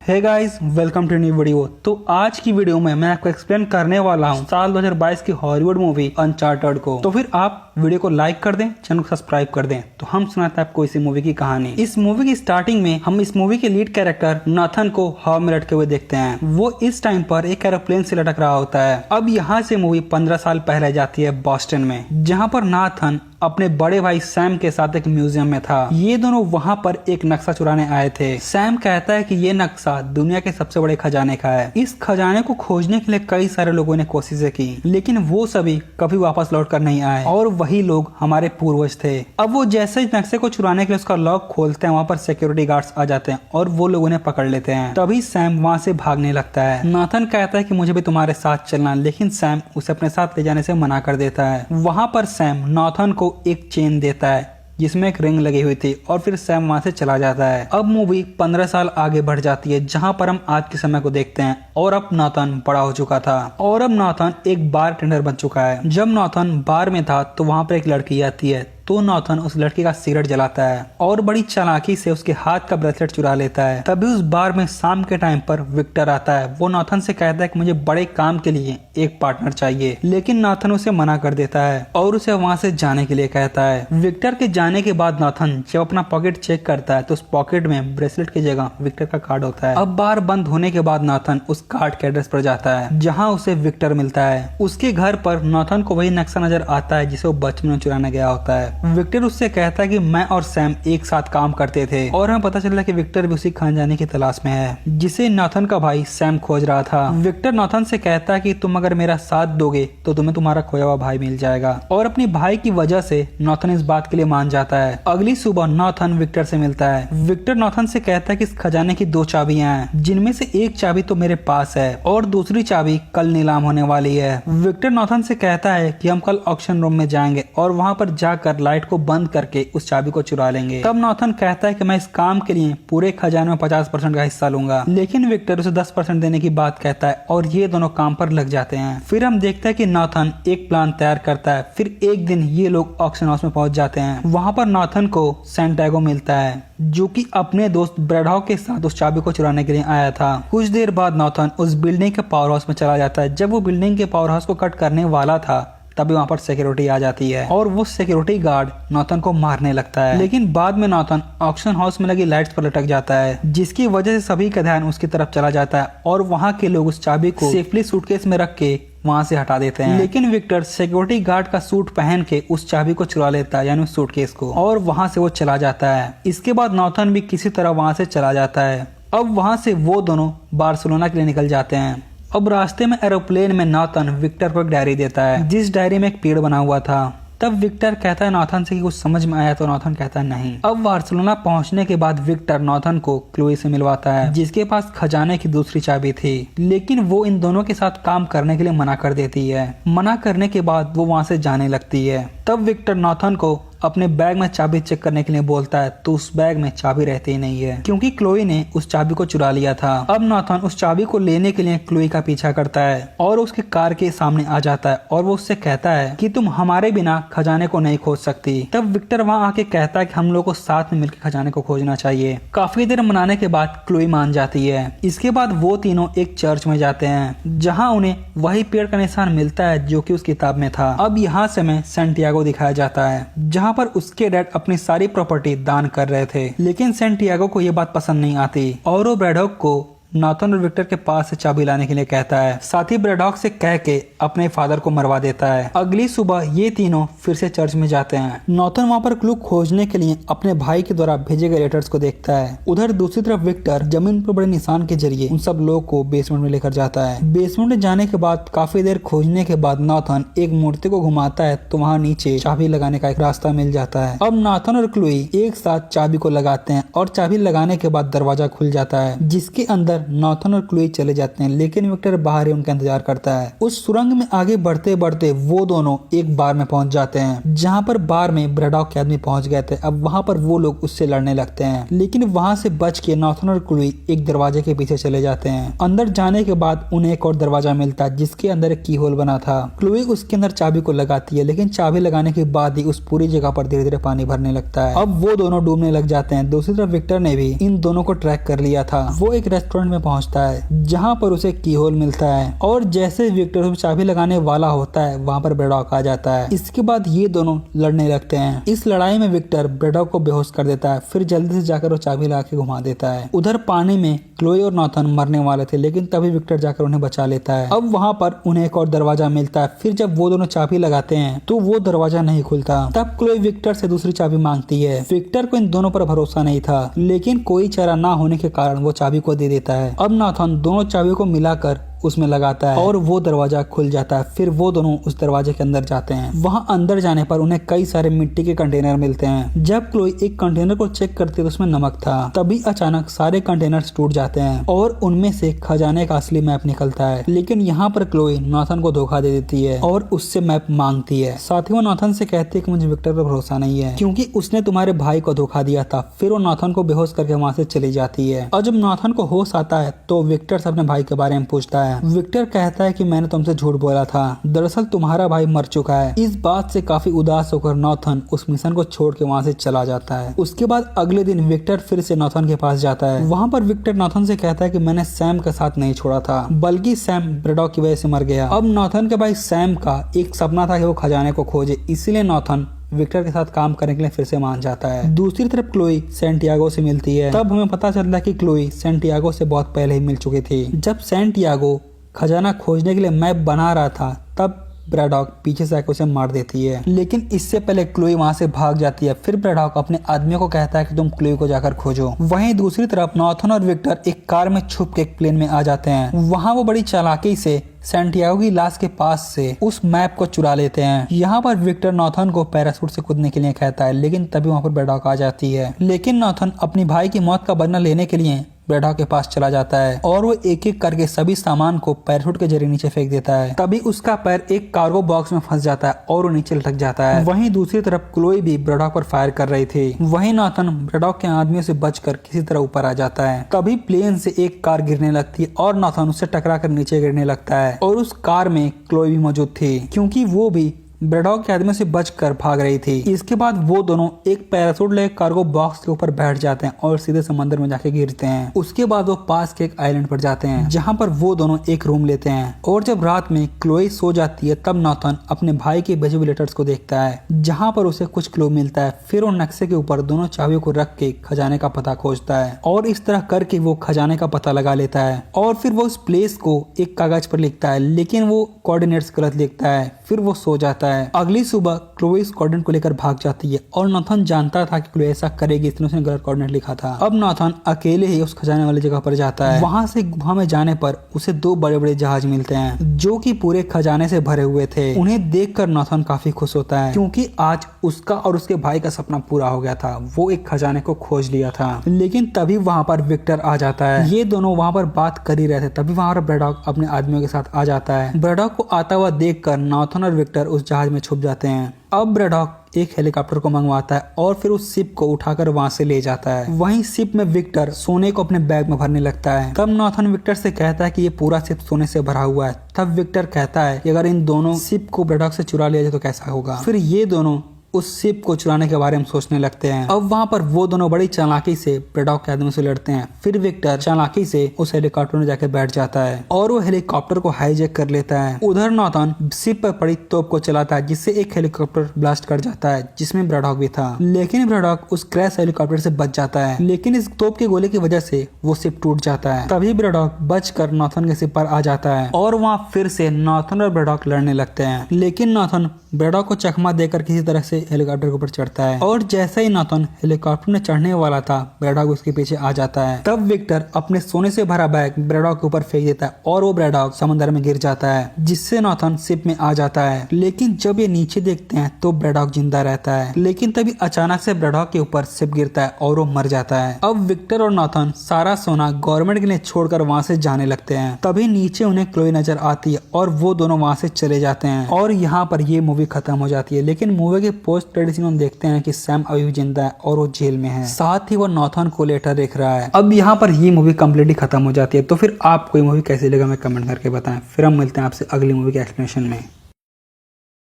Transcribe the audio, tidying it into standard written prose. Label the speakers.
Speaker 1: Hey guys, welcome to new video. तो आज की वीडियो में मैं आपको एक्सप्लेन करने वाला हूँ साल 2022 की हॉलीवुड मूवी अनचार्टेड को। तो फिर आप वीडियो को लाइक कर दें, चैनल को सब्सक्राइब कर दें। तो हम सुनाते हैं आपको इसी मूवी की कहानी। इस मूवी की स्टार्टिंग में हम इस मूवी के लीड कैरेक्टर नाथन को हवा में लटके हुए देखते हैं। वो इस टाइम पर एक एरोप्लेन से लटक रहा होता है। अब यहाँ से मूवी 15 साल पहले जाती है बॉस्टन में, जहाँ पर नाथन अपने बड़े भाई सैम के साथ एक म्यूजियम में था। ये दोनों वहाँ पर एक नक्शा चुराने आए थे। सैम कहता है कि ये नक्शा दुनिया के सबसे बड़े खजाने का है। इस खजाने को खोजने के लिए कई सारे लोगों ने कोशिशें की, लेकिन वो सभी कभी वापस लौट कर नहीं आए और वही लोग हमारे पूर्वज थे। अब वो जैसे ही नक्शे को चुराने के लिए उसका लॉक खोलते हैं, वहाँ पर सिक्योरिटी गार्ड्स आ जाते हैं और वो लोग उन्हें पकड़ लेते हैं। तभी सैम वहाँ से भागने लगता है। नाथन कहता है कि मुझे भी तुम्हारे साथ चलना, लेकिन सैम उसे अपने साथ ले जाने से मना कर देता है। वहाँ पर सैम नाथन को एक चेन देता है जिसमें एक रिंग लगी हुई थी और फिर सैम वहां से चला जाता है। अब मूवी 15 साल आगे बढ़ जाती है, जहां पर हम आज के समय को देखते हैं और अब नाथन बड़ा हो चुका था और अब नाथन एक बार टेंडर बन चुका है। जब नाथन बार में था तो वहां पर एक लड़की आती है, तो नाथन उस लड़की का सिगरेट जलाता है और बड़ी चालाकी से उसके हाथ का ब्रेसलेट चुरा लेता है। तभी उस बार में शाम के टाइम पर विक्टर आता है। वो नाथन से कहता है कि मुझे बड़े काम के लिए एक पार्टनर चाहिए, लेकिन नाथन उसे मना कर देता है और उसे वहां से जाने के लिए कहता है। विक्टर के जाने के बाद नाथन जब अपना पॉकेट चेक करता है तो उस पॉकेट में ब्रेसलेट की जगह विक्टर का कार्ड होता है। अब बार बंद होने के बाद नाथन उस कार्ड के एड्रेस पर जाता है जहाँ उसे विक्टर मिलता है। उसके घर पर नाथन को वही नक्शा नजर आता है जिसे वो बचपन में चुराने गया होता है। विक्टर उससे कहता है कि मैं और सैम एक साथ काम करते थे और हमें पता चला कि विक्टर भी उसी खजाने की तलाश में है जिसे नाथन का भाई सैम खोज रहा था। विक्टर नाथन से कहता है कि तुम अगर मेरा साथ दोगे तो तुम्हें तुम्हारा खोया हुआ भाई मिल जाएगा और अपने भाई की वजह से नाथन इस बात के लिए मान जाता है। अगली सुबह नाथन विक्टर से मिलता है। विक्टर नाथन से कहता है कि इस खजाने की 2 चाबियां हैं, जिनमें से एक चाबी तो मेरे पास है और दूसरी चाबी कल नीलाम होने वाली है। विक्टर नाथन से कहता है कि हम कल ऑक्शन रूम में जाएंगे और वहाँ पर जाकर लाइट को बंद करके उस चाबी को चुरा लेंगे। तब नाथन कहता है कि मैं इस काम के लिए पूरे खजाने में 50% का हिस्सा लूंगा, लेकिन विक्टर उसे 10% देने की बात कहता है और ये दोनों काम पर लग जाते हैं। फिर हम देखते हैं कि नाथन एक प्लान तैयार करता है। फिर एक दिन ये लोग ऑक्शन हाउस में पहुंच जाते हैं। वहाँ पर नाथन को सैंटियागो मिलता है जो कि अपने दोस्त ब्रैडहॉक के साथ उस चाबी को चुराने के लिए आया था। कुछ देर बाद नाथन उस बिल्डिंग के पावर हाउस में चला जाता है। जब वो बिल्डिंग के पावर हाउस को कट करने वाला था तभी वहाँ पर सिक्योरिटी आ जाती है और वो सिक्योरिटी गार्ड नाथन को मारने लगता है, लेकिन बाद में नाथन ऑक्शन हाउस में लगी लाइट्स पर लटक जाता है, जिसकी वजह से सभी का ध्यान उसकी तरफ चला जाता है और वहाँ के लोग उस चाबी को सेफली सूटकेस में रख के वहाँ से हटा देते हैं। लेकिन विक्टर सिक्योरिटी गार्ड का सूट पहन के उस चाबी को चुरा लेता है, यानी उस सूटकेस को, और वहाँ से वो चला जाता है। इसके बाद नाथन भी किसी तरह वहाँ से चला जाता है। अब वहाँ से वो दोनों बार्सिलोना के लिए निकल जाते हैं। अब रास्ते में एरोप्लेन में नाथन विक्टर को एक डायरी देता है, जिस डायरी में एक पेड़ बना हुआ था। तब विक्टर कहता है नाथन से कि कुछ समझ में आया, तो नाथन कहता है नहीं। अब बार्सिलोना पहुंचने के बाद विक्टर नाथन को क्लोई से मिलवाता है, जिसके पास खजाने की दूसरी चाबी थी, लेकिन वो इन दोनों के साथ काम करने के लिए मना कर देती है। मना करने के बाद वो वहां से जाने लगती है। तब विक्टर नाथन को अपने बैग में चाबी चेक करने के लिए बोलता है, तो उस बैग में चाबी रहती ही नहीं है, क्योंकि क्लोई ने उस चाबी को चुरा लिया था। अब नाथन उस चाबी को लेने के लिए क्लोई का पीछा करता है और उसके कार के सामने आ जाता है और वो उससे कहता है कि तुम हमारे बिना खजाने को नहीं खोज सकती। तब विक्टर वहाँ आके कहता है कि हम लोग को साथ में मिलकर खजाने को खोजना चाहिए। काफी देर मनाने के बाद क्लोई मान जाती है। इसके बाद वो तीनों एक चर्च में जाते हैं, जहाँ उन्हें वही पेड़ का निशान मिलता है जो कि उस किताब में था। अब यहाँ से हमें सैंटियागो दिखाया जाता है, जहाँ पर उसके डैड अपनी सारी प्रॉपर्टी दान कर रहे थे, लेकिन सैंटियागो को ये बात पसंद नहीं आती और वो ब्रैडहॉक को नाथन और विक्टर के पास से चाबी लाने के लिए कहता है। साथ ही ब्रैडहॉक से कह के अपने फादर को मरवा देता है। अगली सुबह ये तीनों फिर से चर्च में जाते हैं। नाथन वहाँ पर क्लू खोजने के लिए अपने भाई के द्वारा भेजे गए लेटर्स को देखता है। उधर दूसरी तरफ विक्टर जमीन पर बड़े निशान के जरिए उन सब लोगों को बेसमेंट में लेकर जाता है। बेसमेंट में जाने के बाद काफी देर खोजने के बाद नाथन एक मूर्ति को घुमाता है, तो वहाँ नीचे चाबी लगाने का एक रास्ता मिल जाता है। अब नाथन और क्लोई एक साथ चाबी को लगाते हैं और चाबी लगाने के बाद दरवाजा खुल जाता है, जिसके अंदर नाथन और क्लोई चले जाते हैं, लेकिन विक्टर बाहर ही उनका इंतजार करता है। उस सुरंग में आगे बढ़ते बढ़ते वो दोनों एक बार में पहुंच जाते हैं, जहां पर बार में ब्रैडहॉक के आदमी पहुंच गए थे। अब वहां पर वो लोग उससे लड़ने लगते हैं, लेकिन वहां से बच के नाथन और क्लोई एक दरवाजे के पीछे चले जाते हैं। अंदर जाने के बाद उन्हें एक और दरवाजा मिलता है, जिसके अंदर एक की होल बना था। क्लोई उसके अंदर चाबी को लगाती है, लेकिन चाबी लगाने के बाद ही उस पूरी जगह पर धीरे धीरे पानी भरने लगता है। अब वो दोनों डूबने लग जाते हैं। दूसरी तरफ विक्टर ने भी इन दोनों को ट्रैक कर लिया था। वो एक रेस्टोरेंट में पहुंचता है जहां पर उसे की होल मिलता है और जैसे विक्टर उस चाबी लगाने वाला होता है वहां पर ब्रैडॉक आ जाता है। इसके बाद ये दोनों लड़ने लगते हैं। इस लड़ाई में विक्टर ब्रैडॉक को बेहोश कर देता है, फिर जल्दी से जाकर वो चाबी लगा के घुमा देता है। उधर पानी में क्लोई और नॉथन मरने वाले थे लेकिन तभी विक्टर जाकर उन्हें बचा लेता है। अब वहाँ पर उन्हें एक और दरवाजा मिलता है। फिर जब वो दोनों चाबी लगाते हैं तो वो दरवाजा नहीं खुलता। तब क्लोई विक्टर से दूसरी चाबी मांगती है। विक्टर को इन दोनों पर भरोसा नहीं था लेकिन कोई चारा ना होने के कारण वो चाबी को दे देता है। अब नॉथन दोनों चाबियों को मिलाकर उसमें लगाता है और वो दरवाजा खुल जाता है। फिर वो दोनों उस दरवाजे के अंदर जाते हैं। वहाँ अंदर जाने पर उन्हें कई सारे मिट्टी के कंटेनर मिलते हैं। जब क्लोई एक कंटेनर को चेक करती है तो उसमें नमक था। तभी अचानक सारे कंटेनर्स टूट जाते हैं और उनमें से खजाने का असली मैप निकलता है। लेकिन यहाँ पर क्लोई नॉथन को धोखा दे देती है और उससे मैप मांगती है। साथ ही वो नॉथन से कहती है कि मुझे विक्टर पर भरोसा नहीं है क्योंकि उसने तुम्हारे भाई को धोखा दिया था। फिर वो नॉथन को बेहोश करके वहाँ से चली जाती है और जब नॉथन को होश आता है तो विक्टर से अपने भाई के बारे में पूछता है। विक्टर कहता है कि मैंने तुमसे झूठ बोला था, दरअसल तुम्हारा भाई मर चुका है। इस बात से काफी उदास होकर नॉथन उस मिशन को छोड़ के वहाँ से चला जाता है। उसके बाद अगले दिन विक्टर फिर से नॉथन के पास जाता है। वहाँ पर विक्टर नॉथन से कहता है कि मैंने सैम का साथ नहीं छोड़ा था बल्कि सैम ब्रैडॉक की वजह से मर गया। अब नॉथन के भाई सैम का एक सपना था कि वो खजाने को खोजे, इसलिए नॉथन विक्टर के साथ काम करने के लिए फिर से मान जाता है। दूसरी तरफ क्लोई सैंटियागो से मिलती है। तब हमें पता चलता है कि क्लोई सैंटियागो से बहुत पहले ही मिल चुकी थी। जब सैंटियागो खजाना खोजने के लिए मैप बना रहा था तब ब्रैडॉक पीछे से आकर उसे मार देती है लेकिन इससे पहले क्लोई वहां से भाग जाती है। फिर ब्रैडॉक अपने आदमियों को कहता है कि तुम क्लोई को जाकर खोजो। वहीं दूसरी तरफ नॉथन और विक्टर एक कार में छुप के एक प्लेन में आ जाते हैं। वहां वो बड़ी चालाकी से सैंटियागो की लाश के पास से उस मैप को चुरा लेते हैं। यहाँ पर विक्टर नॉथन को पैराशूट से कूदने के लिए कहता है लेकिन तभी वहाँ पर ब्रैडॉक आ जाती है। लेकिन नॉथन अपनी भाई की मौत का बदला लेने के लिए ब्रैडॉक के पास चला जाता है और वो एक एक करके सभी सामान को पैराशूट के जरिए नीचे फेंक देता है। तभी उसका पैर एक कार्गो बॉक्स में फंस जाता है और वो नीचे लटक जाता है। वहीं दूसरी तरफ क्लोई भी ब्रैडॉक पर फायर कर रही थी। वहीं नॉथन ब्रैडॉक के आदमियों से बचकर किसी तरह ऊपर आ जाता है। तभी प्लेन से एक कार गिरने लगती है और नॉथन उससे टकरा कर नीचे गिरने लगता है और उस कार में क्लोई भी मौजूद थी क्योंकि वो भी ब्रैडॉक के आदमी से बचकर भाग रही थी। इसके बाद वो दोनों एक पैराशूट लेकर कार्गो बॉक्स के ऊपर बैठ जाते हैं और सीधे समंदर में जाके गिरते हैं। उसके बाद वो पास के एक आइलैंड पर जाते हैं जहां पर वो दोनों एक रूम लेते हैं और जब रात में क्लोई सो जाती है तब नॉथन अपने भाई के भेजे हुए लेटर्स को देखता है जहां पर उसे कुछ क्लू मिलता है। फिर वो नक्शे के ऊपर दोनों चाबियों को रख के खजाने का पता खोजता है और इस तरह करके वो खजाने का पता लगा लेता है और फिर वो उस प्लेस को एक कागज पर लिखता है लेकिन वो कोऑर्डिनेट्स गलत लिखता है। फिर वो सो जाता है। अगली सुबह क्लोई इस कोऑर्डिनेट को लेकर भाग जाती है और नॉथन जानता था कि क्लोई ऐसा करेगी इसलिए उसने गलत कोऑर्डिनेट लिखा था। अब नॉथन अकेले ही उस खजाने वाली जगह पर जाता है। वहां से गुफा में जाने पर उसे दो बड़े बड़े जहाज मिलते हैं जो कि पूरे खजाने से भरे हुए थे। उन्हें देखकर नॉथन काफी खुश होता है क्योंकि आज उसका और उसके भाई का सपना पूरा हो गया था। वो एक खजाने को खोज लिया था। लेकिन तभी वहां पर विक्टर आ जाता है। ये दोनों वहां पर बात कर ही रहे थे तभी वहां पर ब्रैडॉक अपने आदमियों के साथ आ जाता है। ब्रैडॉक को आता हुआ देखकर नॉथन और विक्टर उस जहाज में छुप जाते हैं। अब ब्रैडॉक एक हेलीकॉप्टर को मंगवाता है और फिर उस शिप को उठाकर वहां से ले जाता है। वहीं शिप में विक्टर सोने को अपने बैग में भरने लगता है। तब नॉथन विक्टर से कहता है कि ये पूरा शिप सोने से भरा हुआ है। तब विक्टर कहता है कि अगर इन दोनों शिप को ब्रैडॉक से चुरा लिया जाए तो कैसा होगा। फिर ये दोनों उस शिप को चुराने के बारे में सोचने लगते हैं। अब वहां पर वो दोनों बड़ी चालाकी से ब्रैडॉक के आदमी से लड़ते हैं। फिर विक्टर चालाकी से उस हेलीकॉप्टर में जाकर बैठ जाता है और वो हेलीकॉप्टर को हाईजैक कर लेता है। उधर नॉथन शिप पर पड़ी तोप को चलाता है जिससे एक हेलीकॉप्टर ब्लास्ट कर जाता है जिसमें ब्रैडॉक भी था। लेकिन ब्रैडॉक उस क्रैश हेलीकॉप्टर से बच जाता है। लेकिन इस तोप के गोले की वजह से वो शिप टूट जाता है। तभी ब्रैडॉक बचकर नॉथन के शिप पर आ जाता है और वहाँ फिर से नॉथन और ब्रैडॉक लड़ने लगते हैं। लेकिन नॉथन ब्रैडॉक को चकमा देकर किसी तरह से हेलीकॉप्टर के ऊपर चढ़ता है और जैसे ही नॉथन हेलीकॉप्टर में चढ़ने वाला था ब्रैडॉक उसके पीछे आ जाता है। तब विक्टर अपने सोने से भरा बैग ब्रैडॉक के ऊपर फेंक देता है और वो ब्रैडॉक समंदर में गिर जाता है जिससे नॉथन शिप में आ जाता है। लेकिन जब ये नीचे देखते हैं तो ब्रैडॉक जिंदा रहता है। लेकिन तभी अचानक से ब्रैडॉक के ऊपर शिप गिरता है और वो मर जाता है। अब विक्टर और नॉथन सारा सोना गवर्नमेंट के लिए छोड़कर वहाँ से जाने लगते हैं। तभी नीचे उन्हें क्लोई नजर आती है और वो दोनों वहाँ से चले जाते हैं और यहाँ पर ये मूवी खत्म हो जाती है। लेकिन मूवी के पोस्ट क्रेडिट सीन देखते हैं कि सैम अभी भी जिंदा है और वो जेल में है। साथ ही वो नॉथन को लेटर देख रहा है। अब यहाँ पर ये मूवी कम्प्लीटली खत्म हो जाती है। तो फिर आपको ये मूवी कैसी लगा मैं कमेंट करके बताएं। फिर हम मिलते हैं आपसे अगली मूवी के एक्सप्लेनेशन में।